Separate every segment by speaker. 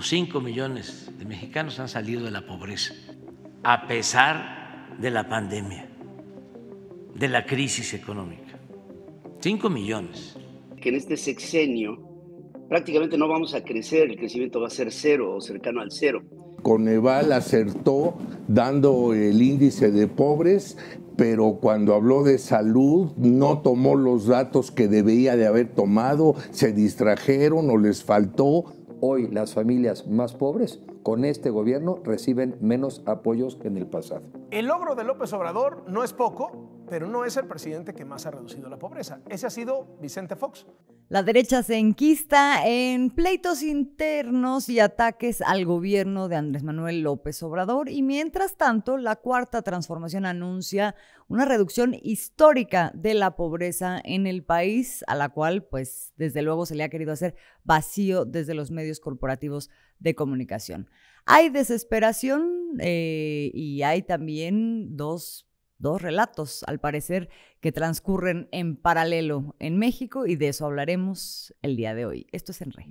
Speaker 1: o 5 millones de mexicanos han salido de la pobreza, a pesar de la pandemia, de la crisis económica. 5 millones.
Speaker 2: Que en este sexenio prácticamente no vamos a crecer, el crecimiento va a ser cero o cercano al cero.
Speaker 3: Coneval acertó dando el índice de pobres, pero cuando habló de salud no tomó los datos que debía de haber tomado, se distrajeron o les faltó.
Speaker 4: Hoy las familias más pobres con este gobierno reciben menos apoyos que en el pasado.
Speaker 5: El logro de López Obrador no es poco, pero no es el presidente que más ha reducido la pobreza. Ese ha sido Vicente Fox.
Speaker 6: La derecha se enquista en pleitos internos y ataques al gobierno de Andrés Manuel López Obrador y mientras tanto la Cuarta Transformación anuncia una reducción histórica de la pobreza en el país, a la cual pues desde luego se le ha querido hacer vacío desde los medios corporativos de comunicación. Hay desesperación y hay también dos relatos, al parecer, que transcurren en paralelo en México y de eso hablaremos el día de hoy. Esto es En Re.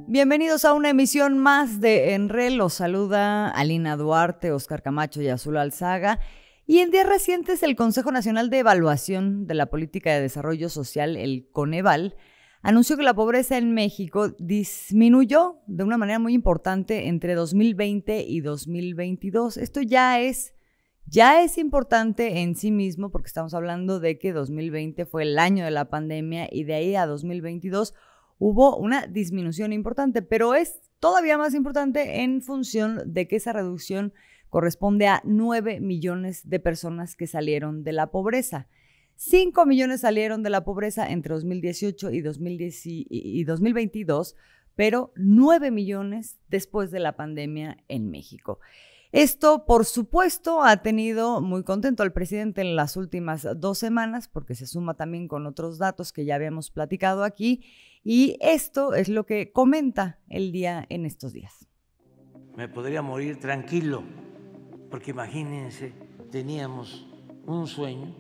Speaker 6: Bienvenidos a una emisión más de En Re. Los saluda Alina Duarte, Oscar Camacho y Azul Alzaga. Y en días recientes el Consejo Nacional de Evaluación de la Política de Desarrollo Social, el Coneval, anunció que la pobreza en México disminuyó de una manera muy importante entre 2020 y 2022. Esto ya es importante en sí mismo porque estamos hablando de que 2020 fue el año de la pandemia y de ahí a 2022 hubo una disminución importante, pero es todavía más importante en función de que esa reducción corresponde a 9 millones de personas que salieron de la pobreza. 5 millones salieron de la pobreza entre 2018 y 2022, pero 9 millones después de la pandemia en México. Esto, por supuesto, ha tenido muy contento al presidente en las últimas 2 semanas, porque se suma también con otros datos que ya habíamos platicado aquí, y esto es lo que comenta el día en estos días.
Speaker 1: Me podría morir tranquilo, porque imagínense, teníamos un sueño,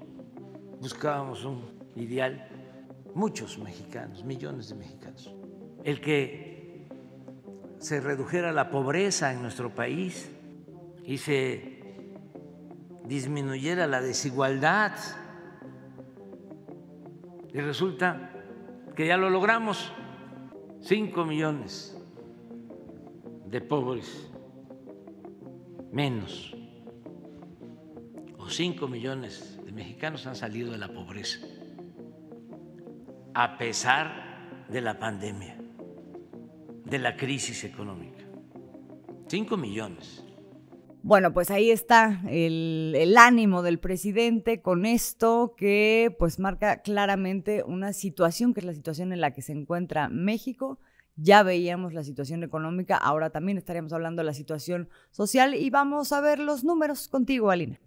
Speaker 1: buscábamos un ideal, muchos mexicanos, millones de mexicanos, el que se redujera la pobreza en nuestro país y se disminuyera la desigualdad. Y resulta que ya lo logramos. 5 millones de pobres menos, o 5 millones de mexicanos han salido de la pobreza, a pesar de la pandemia, de la crisis económica. 5 millones.
Speaker 6: Bueno, pues ahí está el ánimo del presidente con esto que pues marca claramente una situación que es la situación en la que se encuentra México. Ya veíamos la situación económica, ahora también estaríamos hablando de la situación social y vamos a ver los números contigo, Alina.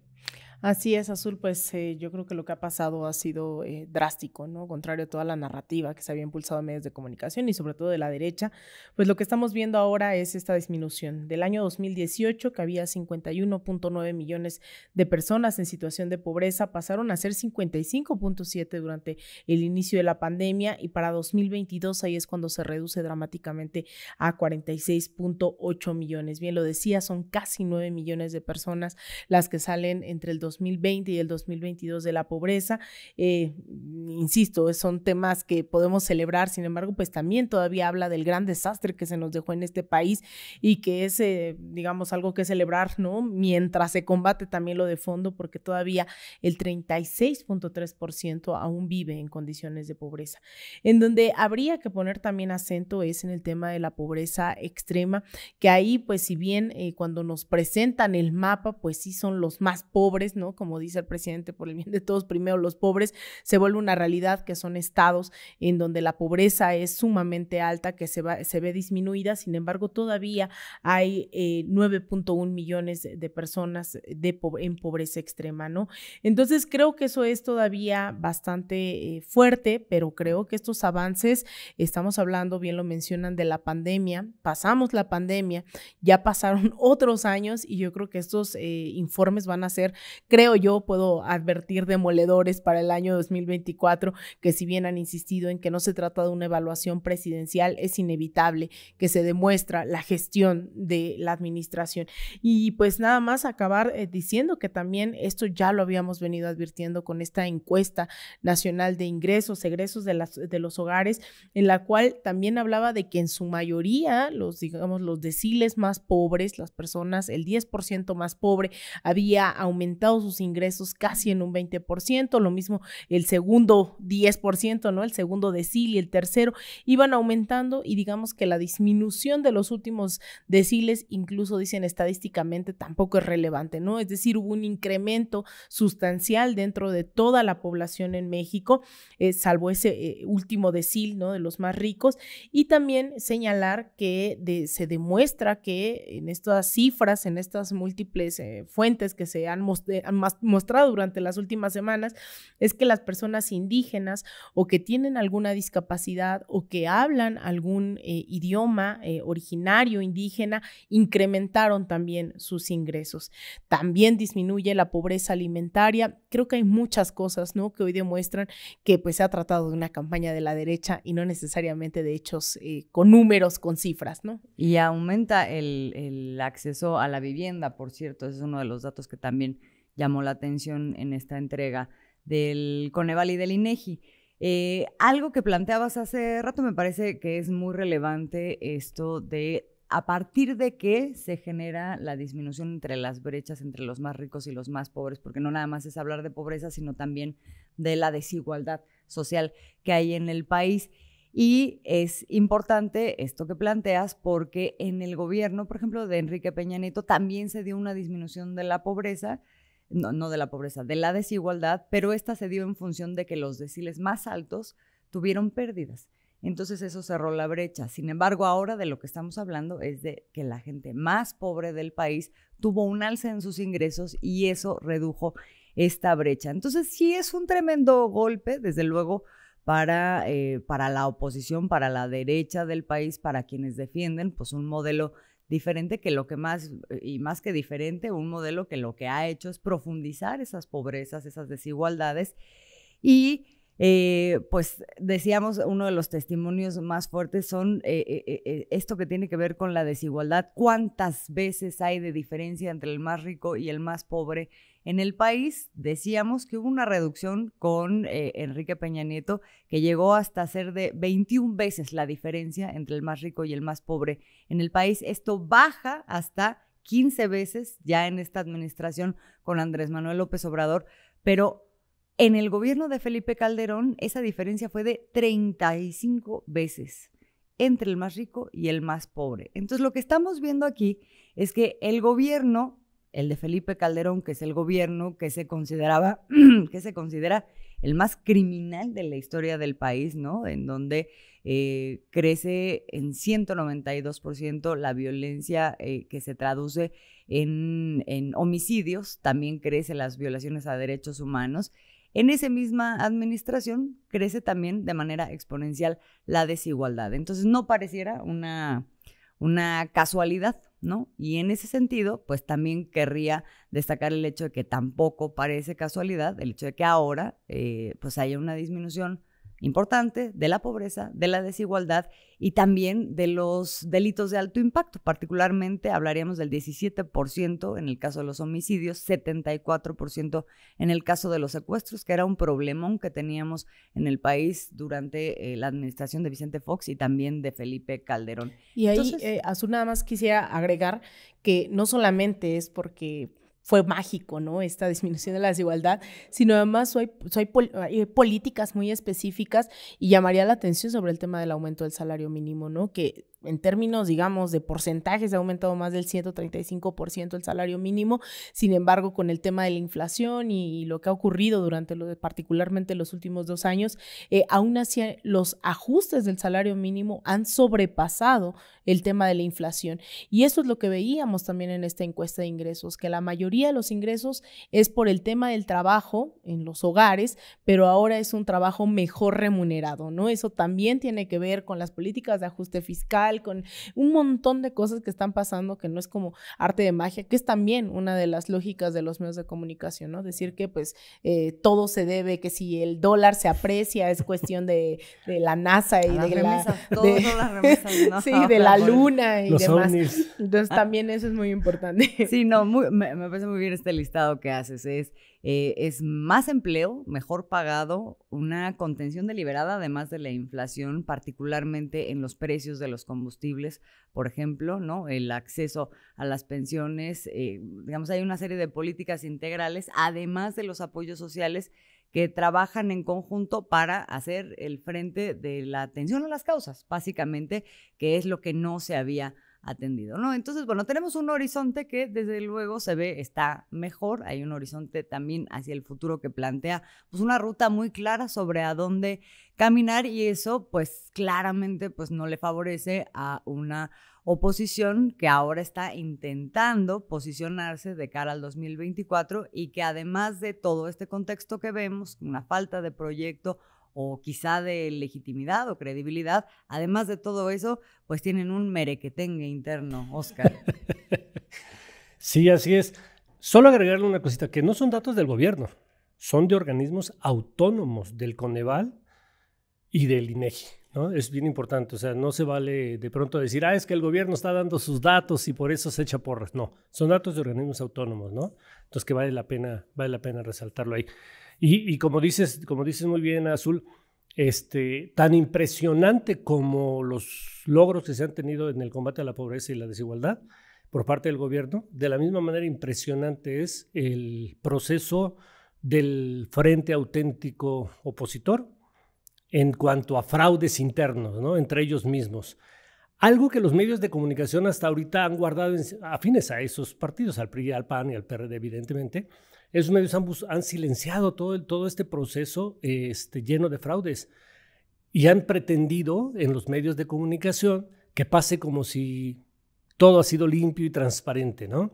Speaker 7: Así es, Azul, pues yo creo que lo que ha pasado ha sido drástico, ¿no? Contrario a toda la narrativa que se había impulsado en medios de comunicación y sobre todo de la derecha, pues lo que estamos viendo ahora es esta disminución. Del año 2018, que había 51.9 millones de personas en situación de pobreza, pasaron a ser 55.7 durante el inicio de la pandemia y para 2022 ahí es cuando se reduce dramáticamente a 46.8 millones. Bien lo decía, son casi 9 millones de personas las que salen entre el 2020 y el 2022 de la pobreza. Insisto, son temas que podemos celebrar, sin embargo, pues también todavía habla del gran desastre que se nos dejó en este país y que es, digamos, algo que celebrar, ¿no? Mientras se combate también lo de fondo, porque todavía el 36.3% aún vive en condiciones de pobreza. En donde habría que poner también acento es en el tema de la pobreza extrema, que ahí, pues si bien cuando nos presentan el mapa, pues sí son los más pobres, pobres, ¿no? Como dice el presidente, por el bien de todos, primero los pobres, se vuelve una realidad que son estados en donde la pobreza es sumamente alta, que se ve disminuida. Sin embargo, todavía hay 9.1 millones de personas en pobreza extrema, ¿no? Entonces, creo que eso es todavía bastante fuerte, pero creo que estos avances, estamos hablando, bien lo mencionan, de la pandemia, pasamos la pandemia, ya pasaron otros años y yo creo que estos informes van a ser, creo yo, puedo advertir, demoledores para el año 2024, que si bien han insistido en que no se trata de una evaluación presidencial, es inevitable que se demuestra la gestión de la administración. Y pues nada más acabar diciendo que también esto ya lo habíamos venido advirtiendo con esta encuesta nacional de ingresos, egresos de los hogares, en la cual también hablaba de que en su mayoría los deciles más pobres, las personas, el 10% más pobre, había aumentado sus ingresos casi en un 20%, lo mismo el segundo 10%, ¿no? El segundo decil y el tercero iban aumentando, y digamos que la disminución de los últimos deciles, incluso dicen estadísticamente, tampoco es relevante, ¿no? Es decir, hubo un incremento sustancial dentro de toda la población en México, salvo ese último decil, ¿no? De los más ricos. Y también señalar que se demuestra que en estas cifras, en estas múltiples fuentes que se han mostrado durante las últimas semanas, es que las personas indígenas o que tienen alguna discapacidad o que hablan algún idioma originario indígena incrementaron también sus ingresos. También disminuye la pobreza alimentaria. Creo que hay muchas cosas, ¿no?, que hoy demuestran que pues se ha tratado de una campaña de la derecha y no necesariamente de hechos con números, con cifras, ¿no?
Speaker 6: Y aumenta el acceso a la vivienda, por cierto, ese es uno de los datos que también llamó la atención en esta entrega del Coneval y del INEGI. Algo que planteabas hace rato me parece que es muy relevante, esto de a partir de qué se genera la disminución entre las brechas entre los más ricos y los más pobres, porque no nada más es hablar de pobreza, sino también de la desigualdad social que hay en el país. Y es importante esto que planteas porque en el gobierno, por ejemplo, de Enrique Peña Nieto, también se dio una disminución de la pobreza, no de la pobreza, de la desigualdad, pero esta se dio en función de que los deciles más altos tuvieron pérdidas. Entonces eso cerró la brecha. Sin embargo, ahora de lo que estamos hablando es de que la gente más pobre del país tuvo un alza en sus ingresos y eso redujo esta brecha. Entonces sí es un tremendo golpe, desde luego, para la oposición, para la derecha del país, para quienes defienden pues un modelo diferente, que lo que más, y más que diferente, un modelo que lo que ha hecho es profundizar esas pobrezas, esas desigualdades. Y pues decíamos, uno de los testimonios más fuertes son esto que tiene que ver con la desigualdad. ¿Cuántas veces hay de diferencia entre el más rico y el más pobre en el país? Decíamos que hubo una reducción con Enrique Peña Nieto que llegó hasta ser de 21 veces la diferencia entre el más rico y el más pobre en el país. Esto baja hasta 15 veces ya en esta administración con Andrés Manuel López Obrador, pero en el gobierno de Felipe Calderón esa diferencia fue de 35 veces entre el más rico y el más pobre. Entonces lo que estamos viendo aquí es que el gobierno, el de Felipe Calderón, que es el gobierno que se considera el más criminal de la historia del país, ¿no? En donde crece en 192% la violencia que se traduce en homicidios, también crecen las violaciones a derechos humanos. En esa misma administración crece también de manera exponencial la desigualdad. Entonces no pareciera una casualidad, ¿no? Y en ese sentido, pues también querría destacar el hecho de que tampoco parece casualidad el hecho de que ahora pues haya una disminución importante de la pobreza, de la desigualdad y también de los delitos de alto impacto. Particularmente hablaríamos del 17% en el caso de los homicidios, 74% en el caso de los secuestros, que era un problemón que teníamos en el país durante la administración de Vicente Fox y también de Felipe Calderón.
Speaker 7: Y ahí, Azul, nada más quisiera agregar que no solamente es porque fue mágico, ¿no?, esta disminución de la desigualdad, sino además hay políticas muy específicas, y llamaría la atención sobre el tema del aumento del salario mínimo, ¿no?, que en términos, digamos, de porcentajes ha aumentado más del 135% el salario mínimo. Sin embargo, con el tema de la inflación y lo que ha ocurrido particularmente los últimos 2 años, aún así los ajustes del salario mínimo han sobrepasado el tema de la inflación. Y eso es lo que veíamos también en esta encuesta de ingresos, que la mayoría de los ingresos es por el tema del trabajo en los hogares, pero ahora es un trabajo mejor remunerado, ¿no? Eso también tiene que ver con las políticas de ajuste fiscal, con un montón de cosas que están pasando, que no es como arte de magia, que es también una de las lógicas de los medios de comunicación, ¿no? Decir que pues todo se debe, que si el dólar se aprecia es cuestión de la NASA y de las remesas, ¿no? Sí, de la luna y demás. Ovnis. Entonces también eso es muy importante.
Speaker 6: Sí, no, me parece muy bien este listado que haces. Es más empleo, mejor pagado, una contención deliberada además de la inflación, particularmente en los precios de los combustibles, por ejemplo, ¿no? El acceso a las pensiones, digamos, hay una serie de políticas integrales, además de los apoyos sociales que trabajan en conjunto para hacer el frente de la atención a las causas, básicamente, que es lo que no se había atendido, ¿no? Entonces, bueno, tenemos un horizonte que desde luego se ve, está mejor, hay un horizonte también hacia el futuro que plantea pues una ruta muy clara sobre a dónde caminar y eso pues claramente pues no le favorece a una oposición que ahora está intentando posicionarse de cara al 2024 y que además de todo este contexto que vemos, una falta de proyecto o quizá de legitimidad o credibilidad, además de todo eso, pues tienen un merequetengue interno, Oscar.
Speaker 8: Sí, así es. Solo agregarle una cosita, que no son datos del gobierno, son de organismos autónomos del Coneval y del INEGI, ¿no? Es bien importante, o sea, no se vale de pronto decir, es que el gobierno está dando sus datos y por eso se echa porras. No, son datos de organismos autónomos, ¿no? Entonces que vale la pena resaltarlo ahí. Y como dices muy bien, Azul, tan impresionante como los logros que se han tenido en el combate a la pobreza y la desigualdad por parte del gobierno, de la misma manera impresionante es el proceso del Frente Auténtico Opositor en cuanto a fraudes internos, ¿no? Entre ellos mismos. Algo que los medios de comunicación hasta ahorita han guardado afines a esos partidos, al PRI, al PAN y al PRD, evidentemente. Esos medios han silenciado todo este proceso lleno de fraudes y han pretendido en los medios de comunicación que pase como si todo ha sido limpio y transparente, ¿no?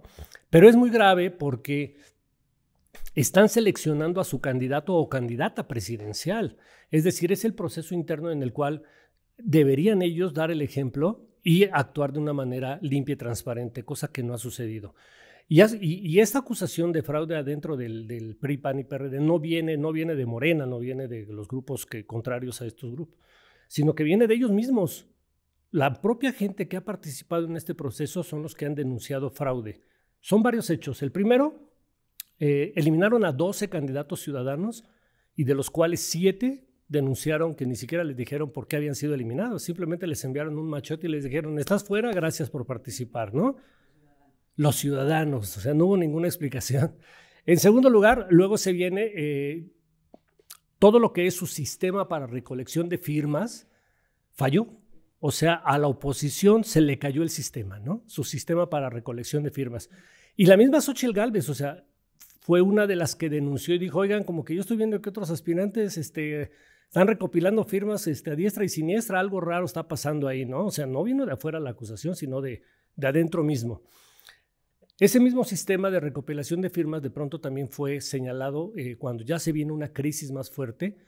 Speaker 8: Pero es muy grave porque están seleccionando a su candidato o candidata presidencial. Es decir, es el proceso interno en el cual deberían ellos dar el ejemplo y actuar de una manera limpia y transparente, cosa que no ha sucedido. Y esta acusación de fraude adentro del PRI, PAN y PRD no viene de Morena, no viene de los grupos contrarios a estos grupos, sino que viene de ellos mismos. La propia gente que ha participado en este proceso son los que han denunciado fraude. Son varios hechos. El primero, eliminaron a 12 candidatos ciudadanos y de los cuales 7 denunciaron que ni siquiera les dijeron por qué habían sido eliminados. Simplemente les enviaron un machote y les dijeron, estás fuera, gracias por participar, ¿no? Los ciudadanos, o sea, no hubo ninguna explicación. En segundo lugar, luego se viene todo lo que es su sistema para recolección de firmas, falló. O sea, a la oposición se le cayó el sistema, ¿no? Su sistema para recolección de firmas. Y la misma Xóchitl Gálvez, o sea, fue una de las que denunció y dijo, oigan, como que yo estoy viendo que otros aspirantes están recopilando firmas a diestra y siniestra, algo raro está pasando ahí, ¿no? O sea, no vino de afuera la acusación, sino de adentro mismo. Ese mismo sistema de recopilación de firmas de pronto también fue señalado cuando ya se viene una crisis más fuerte.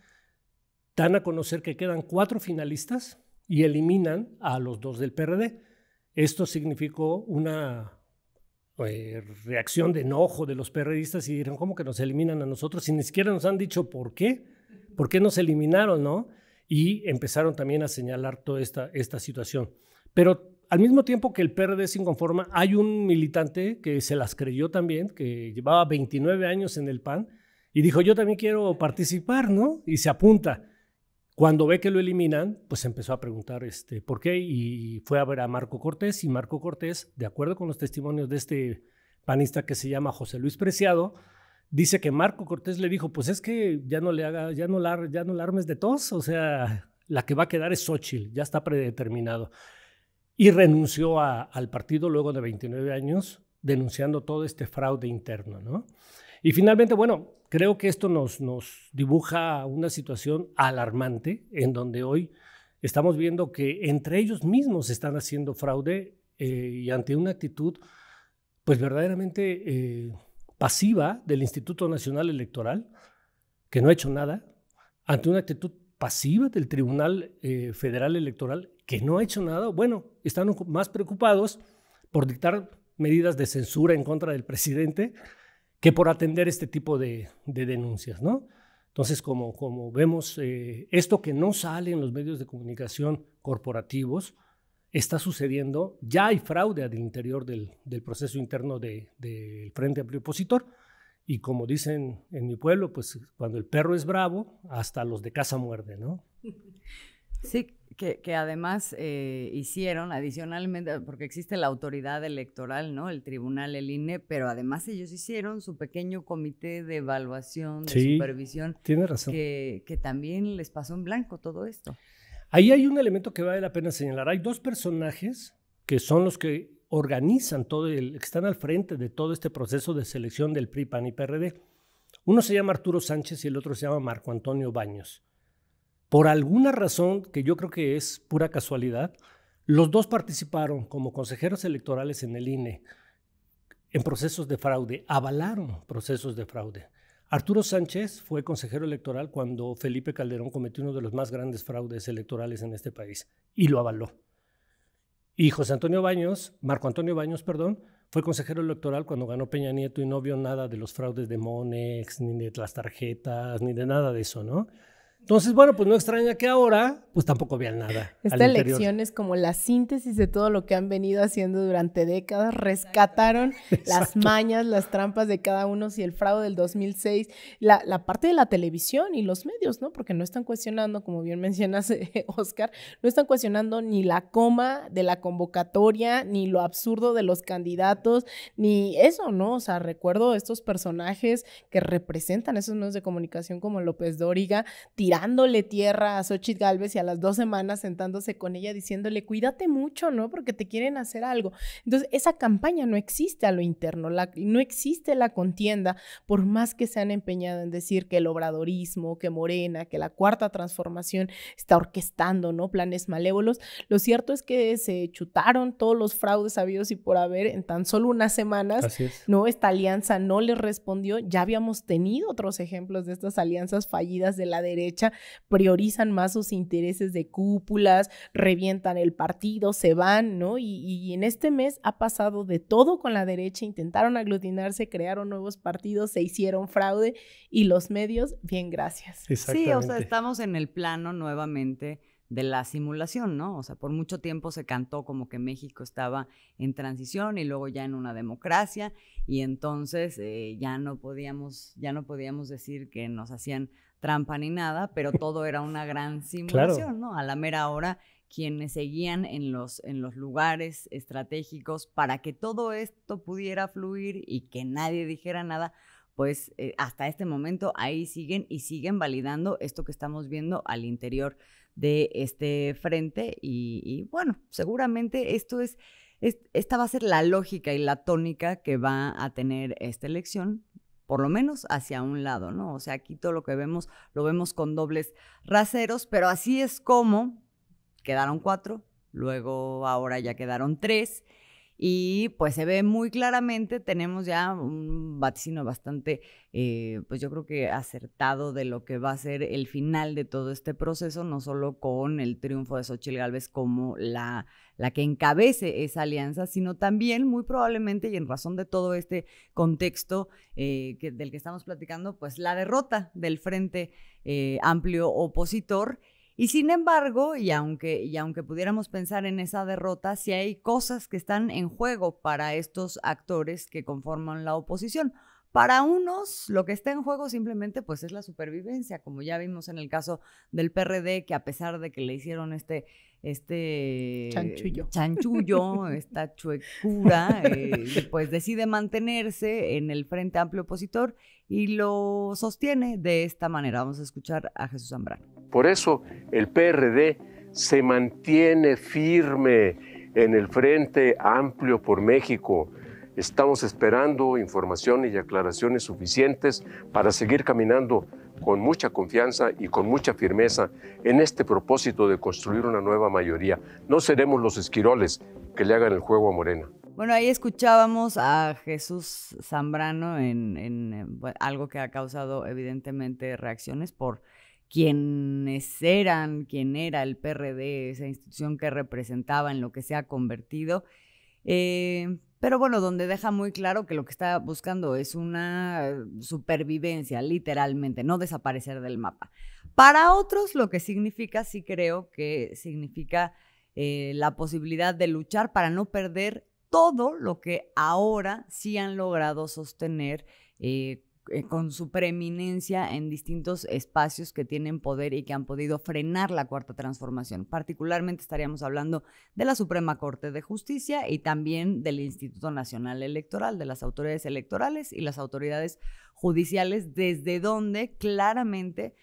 Speaker 8: Dan a conocer que quedan 4 finalistas y eliminan a los 2 del PRD. Esto significó una reacción de enojo de los perredistas y dijeron, ¿cómo que nos eliminan a nosotros? Y ni siquiera nos han dicho por qué nos eliminaron, ¿no? Y empezaron también a señalar toda esta situación. Pero al mismo tiempo que el PRD se inconforma, hay un militante que se las creyó también, que llevaba 29 años en el PAN, y dijo, yo también quiero participar, ¿no? Y se apunta. Cuando ve que lo eliminan, pues empezó a preguntar por qué, y fue a ver a Marco Cortés, y Marco Cortés, de acuerdo con los testimonios de este panista que se llama José Luis Preciado, dice que Marco Cortés le dijo, pues es que ya no la armes de tos, o sea, la que va a quedar es Xóchitl, ya está predeterminado. y renunció al partido luego de 29 años, denunciando todo este fraude interno, ¿no? Y finalmente, bueno, creo que esto nos dibuja una situación alarmante en donde hoy estamos viendo que entre ellos mismos están haciendo fraude y ante una actitud pues verdaderamente pasiva del Instituto Nacional Electoral, que no ha hecho nada, ante una actitud pasiva del Tribunal Federal Electoral, que no ha hecho nada. Bueno, están más preocupados por dictar medidas de censura en contra del presidente que por atender este tipo de denuncias, ¿no? Entonces, como vemos, esto que no sale en los medios de comunicación corporativos está sucediendo. Ya hay fraude al interior del proceso interno del Frente Amplio Opositor. Y como dicen en mi pueblo, pues cuando el perro es bravo, hasta los de casa muerde, ¿no?
Speaker 6: Sí, que además hicieron adicionalmente, porque existe la autoridad electoral, ¿no? El tribunal, el INE, pero además ellos hicieron su pequeño comité de evaluación, de supervisión.
Speaker 8: Tiene razón.
Speaker 6: Que también les pasó en blanco todo esto.
Speaker 8: Ahí hay un elemento que vale la pena señalar. Hay dos personajes que son los que organizan que están al frente de todo este proceso de selección del PRI, PAN y PRD. Uno se llama Arturo Sánchez y el otro se llama Marco Antonio Baños. Por alguna razón, que yo creo que es pura casualidad, los dos participaron como consejeros electorales en el INE en procesos de fraude, avalaron procesos de fraude. Arturo Sánchez fue consejero electoral cuando Felipe Calderón cometió uno de los más grandes fraudes electorales en este país y lo avaló. Y Marco Antonio Baños, fue consejero electoral cuando ganó Peña Nieto y no vio nada de los fraudes de Monex, ni de las tarjetas, ni de nada de eso, ¿no? Entonces, bueno, pues no extraña que ahora, pues tampoco vean nada.
Speaker 7: Esta elección es como la síntesis de todo lo que han venido haciendo durante décadas. Rescataron las mañas, las trampas de cada uno, si el fraude del 2006, la parte de la televisión y los medios, ¿no? Porque no están cuestionando, como bien mencionas, Oscar, no están cuestionando ni la coma de la convocatoria, ni lo absurdo de los candidatos, ni eso, ¿no? O sea, recuerdo estos personajes que representan esos medios de comunicación como López Dóriga, tirándole tierra a Xóchitl Gálvez y a las 2 semanas sentándose con ella diciéndole, cuídate mucho, ¿no? Porque te quieren hacer algo. Entonces, esa campaña no existe a lo interno, no existe la contienda, por más que se han empeñado en decir que el obradorismo, que Morena, que la Cuarta Transformación está orquestando, ¿no? Planes malévolos. Lo cierto es que se chutaron todos los fraudes habidos y por haber en tan solo unas semanas.
Speaker 8: Así es.
Speaker 7: ¿No? Esta alianza no les respondió. Ya habíamos tenido otros ejemplos de estas alianzas fallidas de la derecha. Priorizan más sus intereses de cúpulas, revientan el partido, se van, ¿no? Y en este mes ha pasado de todo con la derecha, intentaron aglutinarse, crearon nuevos partidos, se hicieron fraude y los medios, bien, gracias.
Speaker 6: Sí, o sea, estamos en el plano nuevamente de la simulación, ¿no? O sea, por mucho tiempo se cantó como que México estaba en transición y luego ya en una democracia y entonces ya no podíamos decir que nos hacían trampa ni nada, pero todo era una gran simulación, claro, ¿no? A la mera hora, quienes seguían en los lugares estratégicos para que todo esto pudiera fluir y que nadie dijera nada, pues hasta este momento ahí siguen y siguen validando esto que estamos viendo al interior de este frente y bueno, seguramente esta va a ser la lógica y la tónica que va a tener esta elección, por lo menos hacia un lado, ¿no? O sea, aquí todo lo que vemos, lo vemos con dobles raseros, pero así es como quedaron 4, luego ahora ya quedaron 3, y pues se ve muy claramente, tenemos ya un vaticino bastante, pues yo creo que acertado de lo que va a ser el final de todo este proceso, no solo con el triunfo de Xóchitl Gálvez como la que encabece esa alianza, sino también muy probablemente, y en razón de todo este contexto del que estamos platicando, pues la derrota del Frente Amplio Opositor. Y sin embargo, y aunque pudiéramos pensar en esa derrota, sí hay cosas que están en juego para estos actores que conforman la oposición. Para unos, lo que está en juego simplemente pues es la supervivencia, como ya vimos en el caso del PRD, que a pesar de que le hicieron este chanchullo, esta chuecura, pues decide mantenerse en el Frente Amplio Opositor y lo sostiene de esta manera. Vamos a escuchar a Jesús Zambrano.
Speaker 9: Por eso el PRD se mantiene firme en el Frente Amplio por México. Estamos esperando información y aclaraciones suficientes para seguir caminando con mucha confianza y con mucha firmeza en este propósito de construir una nueva mayoría. No seremos los esquiroles que le hagan el juego a Morena.
Speaker 6: Bueno, ahí escuchábamos a Jesús Zambrano en algo que ha causado evidentemente reacciones por quién era el PRD, esa institución que representaba, en lo que se ha convertido. Pero bueno, donde deja muy claro que lo que está buscando es una supervivencia, literalmente, no desaparecer del mapa. Para otros, lo que significa, sí creo que significa la posibilidad de luchar para no perder todo lo que ahora sí han logrado sostener con su preeminencia en distintos espacios que tienen poder y que han podido frenar la Cuarta Transformación. Particularmente estaríamos hablando de la Suprema Corte de Justicia y también del Instituto Nacional Electoral, de las autoridades electorales y las autoridades judiciales, desde donde claramente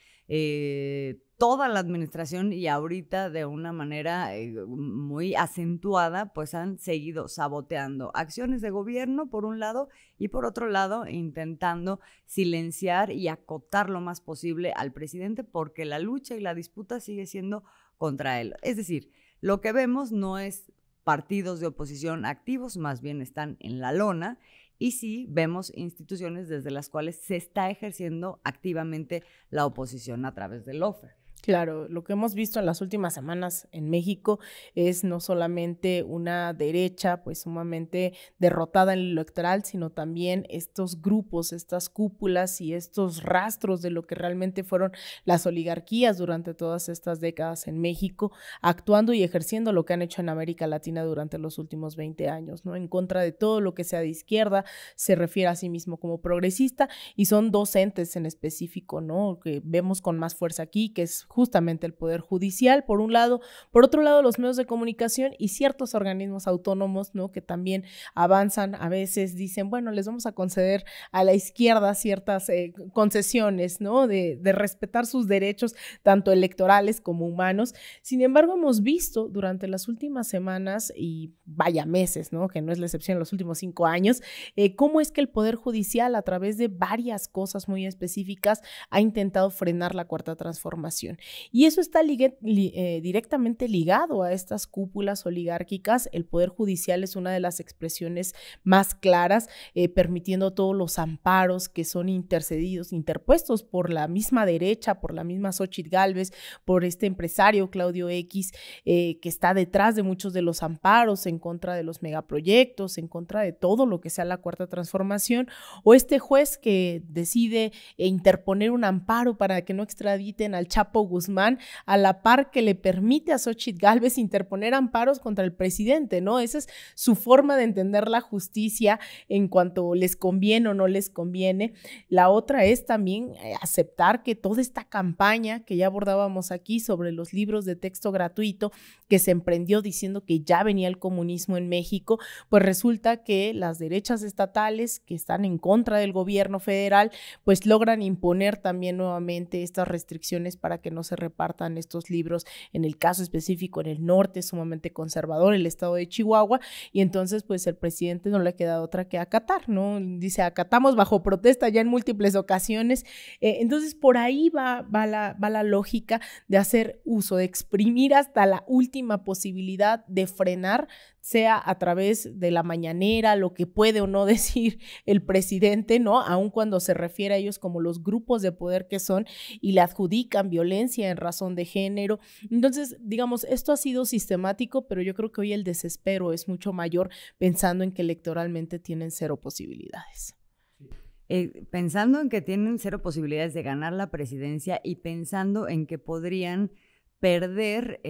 Speaker 6: toda la administración y ahorita de una manera muy acentuada, pues han seguido saboteando acciones de gobierno por un lado y por otro lado intentando silenciar y acotar lo más posible al presidente porque la lucha y la disputa sigue siendo contra él. Es decir, lo que vemos no es partidos de oposición activos, más bien están en la lona. Y sí vemos instituciones desde las cuales se está ejerciendo activamente la oposición a través del lawfare.
Speaker 7: Claro, lo que hemos visto en las últimas semanas en México es no solamente una derecha pues sumamente derrotada en lo electoral, sino también estos grupos, estas cúpulas y estos rastros de lo que realmente fueron las oligarquías durante todas estas décadas en México, actuando y ejerciendo lo que han hecho en América Latina durante los últimos 20 años, ¿no? En contra de todo lo que sea de izquierda, se refiere a sí mismo como progresista, y son dos entes en específico, ¿no? Que vemos con más fuerza aquí, que es justamente el Poder Judicial, por un lado, por otro lado, los medios de comunicación y ciertos organismos autónomos, ¿no? Que también avanzan, a veces dicen, bueno, les vamos a conceder a la izquierda ciertas concesiones, ¿no? De respetar sus derechos, tanto electorales como humanos. Sin embargo, hemos visto durante las últimas semanas y vaya meses, ¿no? Que no es la excepción en los últimos 5 años, cómo es que el Poder Judicial, a través de varias cosas muy específicas, ha intentado frenar la Cuarta Transformación. Y eso está directamente ligado a estas cúpulas oligárquicas. El Poder Judicial es una de las expresiones más claras, permitiendo todos los amparos que son interpuestos por la misma derecha, por la misma Xóchitl Gálvez, por este empresario Claudio X, que está detrás de muchos de los amparos en contra de los megaproyectos, en contra de todo lo que sea la Cuarta Transformación, o este juez que decide interponer un amparo para que no extraditen al Chapo Guzmán, a la par que le permite a Xóchitl Gálvez interponer amparos contra el presidente, ¿no? Esa es su forma de entender la justicia en cuanto les conviene o no les conviene. La otra es también aceptar que toda esta campaña que ya abordábamos aquí sobre los libros de texto gratuito que se emprendió diciendo que ya venía el comunismo en México, pues resulta que las derechas estatales que están en contra del gobierno federal, pues logran imponer también nuevamente estas restricciones para que no se repartan estos libros, en el caso específico en el norte, sumamente conservador, el estado de Chihuahua, y entonces pues el presidente no le queda otra que acatar, ¿no? Dice, acatamos bajo protesta ya en múltiples ocasiones. Entonces por ahí va la lógica de hacer uso, de exprimir hasta la última posibilidad de frenar, sea a través de la mañanera, lo que puede o no decir el presidente, ¿no? Aun cuando se refiere a ellos como los grupos de poder que son y le adjudican violencia en razón de género. Entonces, digamos, esto ha sido sistemático, pero yo creo que hoy el desespero es mucho mayor pensando en que electoralmente tienen 0 posibilidades.
Speaker 6: Pensando en que tienen 0 posibilidades de ganar la presidencia y pensando en que podrían perder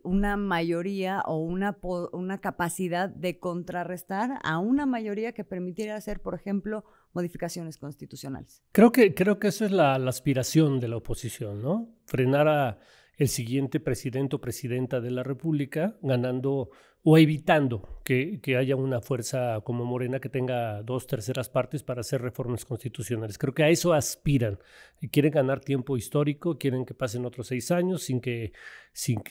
Speaker 6: una mayoría o una capacidad de contrarrestar a una mayoría que permitiera hacer, por ejemplo, modificaciones constitucionales.
Speaker 8: Creo que esa es la aspiración de la oposición, ¿no? Frenar a el siguiente presidente o presidenta de la República, ganando o evitando que haya una fuerza como Morena que tenga 2/3 partes para hacer reformas constitucionales. Creo que a eso aspiran. Quieren ganar tiempo histórico, quieren que pasen otros 6 años sin que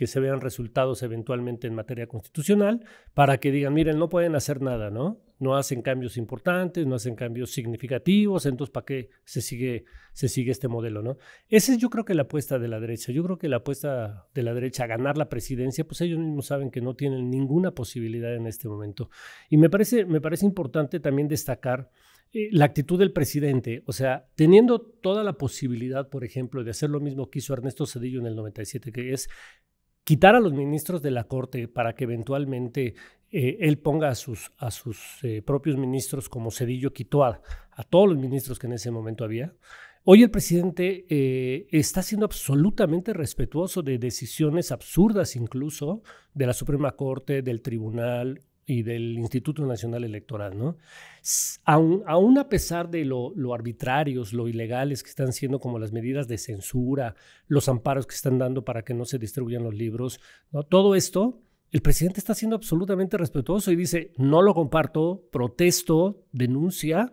Speaker 8: se vean resultados eventualmente en materia constitucional, para que digan, miren, no pueden hacer nada, ¿no? No hacen cambios importantes, no hacen cambios significativos, entonces ¿para qué se sigue este modelo, ¿no? Esa es, yo creo, que la apuesta de la derecha. Yo creo que la apuesta de la derecha a ganar la presidencia, pues ellos mismos saben que no tienen ninguna posibilidad en este momento. Y me parece importante también destacar la actitud del presidente. O sea, teniendo toda la posibilidad, por ejemplo, de hacer lo mismo que hizo Ernesto Zedillo en el 97, que es quitar a los ministros de la Corte para que eventualmente él ponga a sus propios ministros, como Zedillo quitó a todos los ministros que en ese momento había. Hoy el presidente está siendo absolutamente respetuoso de decisiones absurdas, incluso de la Suprema Corte, del Tribunal y del Instituto Nacional Electoral, ¿no? Aún a pesar de lo arbitrarios, lo ilegales que están siendo, como las medidas de censura, los amparos que están dando para que no se distribuyan los libros, ¿no? Todo esto, el presidente está siendo absolutamente respetuoso y dice, no lo comparto, protesto, denuncia,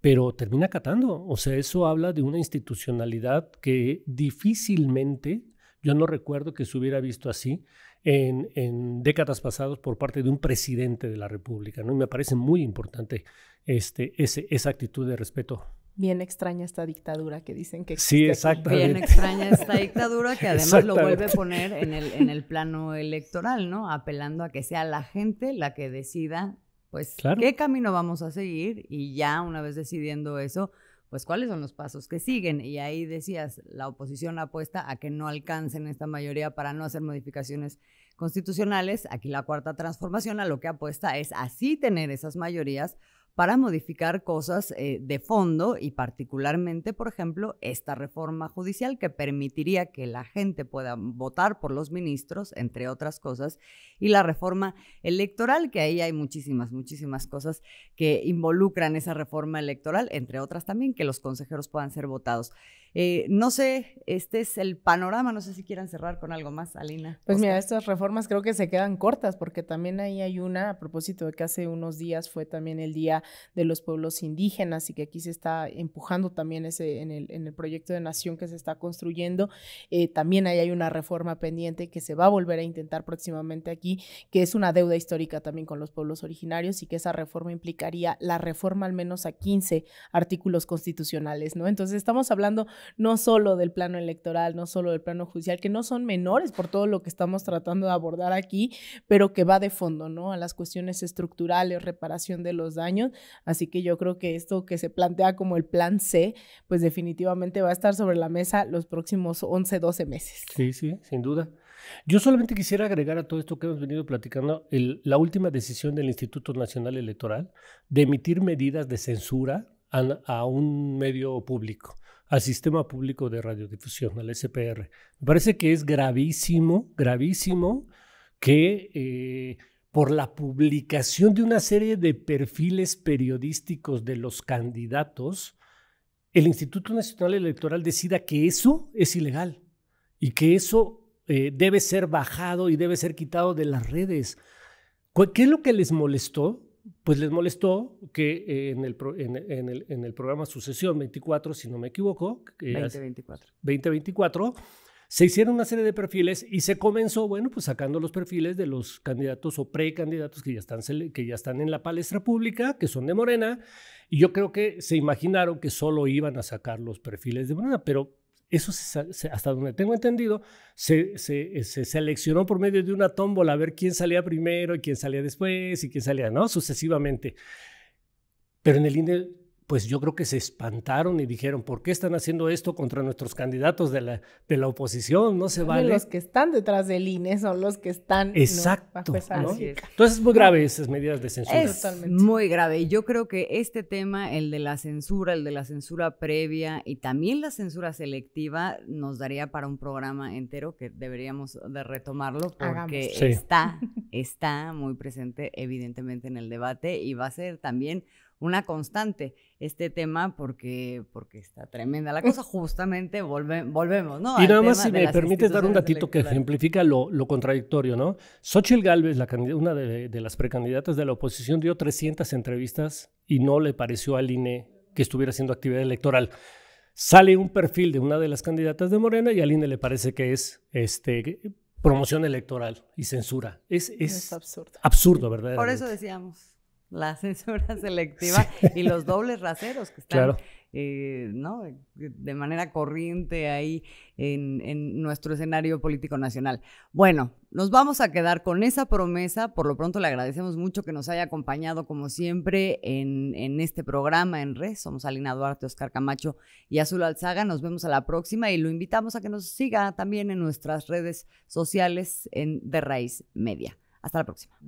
Speaker 8: pero termina acatando. O sea, eso habla de una institucionalidad que difícilmente, yo no recuerdo que se hubiera visto así en décadas pasadas por parte de un presidente de la República, ¿no? Y me parece muy importante esa actitud de respeto.
Speaker 7: Bien extraña esta dictadura que dicen que existe.
Speaker 8: Sí, exactamente.
Speaker 6: Bien extraña esta dictadura que además lo vuelve a poner en el plano electoral, ¿no? Apelando a que sea la gente la que decida, pues, claro, qué camino vamos a seguir, y ya una vez decidiendo eso, pues cuáles son los pasos que siguen. Y ahí decías, la oposición apuesta a que no alcancen esta mayoría para no hacer modificaciones constitucionales. Aquí la Cuarta Transformación a lo que apuesta es así tener esas mayorías para modificar cosas de fondo, y particularmente, por ejemplo, esta reforma judicial que permitiría que la gente pueda votar por los ministros, entre otras cosas, y la reforma electoral, que ahí hay muchísimas cosas que involucran esa reforma electoral, entre otras también que los consejeros puedan ser votados. No sé, este es el panorama, no sé si quieran cerrar con algo más, Alina.
Speaker 7: Pues mira, estas reformas creo que se quedan cortas, porque también ahí hay una, a propósito de que hace unos días fue también el Día de los Pueblos Indígenas, y que aquí se está empujando también en el proyecto de nación que se está construyendo. También ahí hay una reforma pendiente que se va a volver a intentar próximamente aquí, que es una deuda histórica también con los pueblos originarios, y que esa reforma implicaría la reforma al menos a 15 artículos constitucionales, ¿no? Entonces estamos hablando no solo del plano electoral, no solo del plano judicial, que no son menores por todo lo que estamos tratando de abordar aquí, pero que va de fondo, ¿no? A las cuestiones estructurales, reparación de los daños. Así que yo creo que esto que se plantea como el plan C, pues definitivamente va a estar sobre la mesa los próximos 11, 12 meses.
Speaker 8: Sí, sin duda. Yo solamente quisiera agregar a todo esto que hemos venido platicando la última decisión del Instituto Nacional Electoral de emitir medidas de censura a un medio público, al Sistema Público de Radiodifusión, al SPR. Me parece que es gravísimo que por la publicación de una serie de perfiles periodísticos de los candidatos, el Instituto Nacional Electoral decida que eso es ilegal y que eso debe ser bajado y debe ser quitado de las redes. ¿Qué es lo que les molestó? Pues les molestó que en el programa Sucesión 24, si no me equivoco, 2024, se hicieron una serie de perfiles y se comenzó, bueno, pues sacando los perfiles de los candidatos o precandidatos que ya están en la palestra pública, que son de Morena, y yo creo que se imaginaron que solo iban a sacar los perfiles de Morena, pero eso, hasta donde tengo entendido, se seleccionó por medio de una tómbola a ver quién salía primero y quién salía después y quién salía, ¿no? Sucesivamente. Pero en el INE, pues yo creo que se espantaron y dijeron, ¿por qué están haciendo esto contra nuestros candidatos de la oposición? No se vale.
Speaker 7: Los que están detrás del INE son los que están,
Speaker 8: exacto,
Speaker 7: ¿no? Bajo esa lógica.
Speaker 8: Entonces es muy grave esas medidas de censura.
Speaker 6: Es muy grave. Y yo creo que este tema, el de la censura previa y también la censura selectiva, nos daría para un programa entero que deberíamos de retomarlo, porque está muy presente evidentemente en el debate, y va a ser también una constante este tema porque está tremenda la cosa. Justamente volvemos, ¿no?
Speaker 8: Y nada más, si me permites dar un datito que ejemplifica lo contradictorio, ¿no? Xóchitl Gálvez, una de las precandidatas de la oposición, dio 300 entrevistas y no le pareció al INE que estuviera haciendo actividad electoral. Sale un perfil de una de las candidatas de Morena y al INE le parece que es promoción electoral y censura. Es absurdo, ¿verdad?
Speaker 6: Por eso decíamos la censura selectiva y los dobles raseros que están ¿no? de manera corriente ahí en nuestro escenario político nacional. Bueno, nos vamos a quedar con esa promesa. Por lo pronto le agradecemos mucho que nos haya acompañado como siempre en este programa en Red. Somos Alina Duarte, Óscar Camacho y Azul Alzaga. Nos vemos a la próxima y lo invitamos a que nos siga también en nuestras redes sociales de Raíz Media. Hasta la próxima.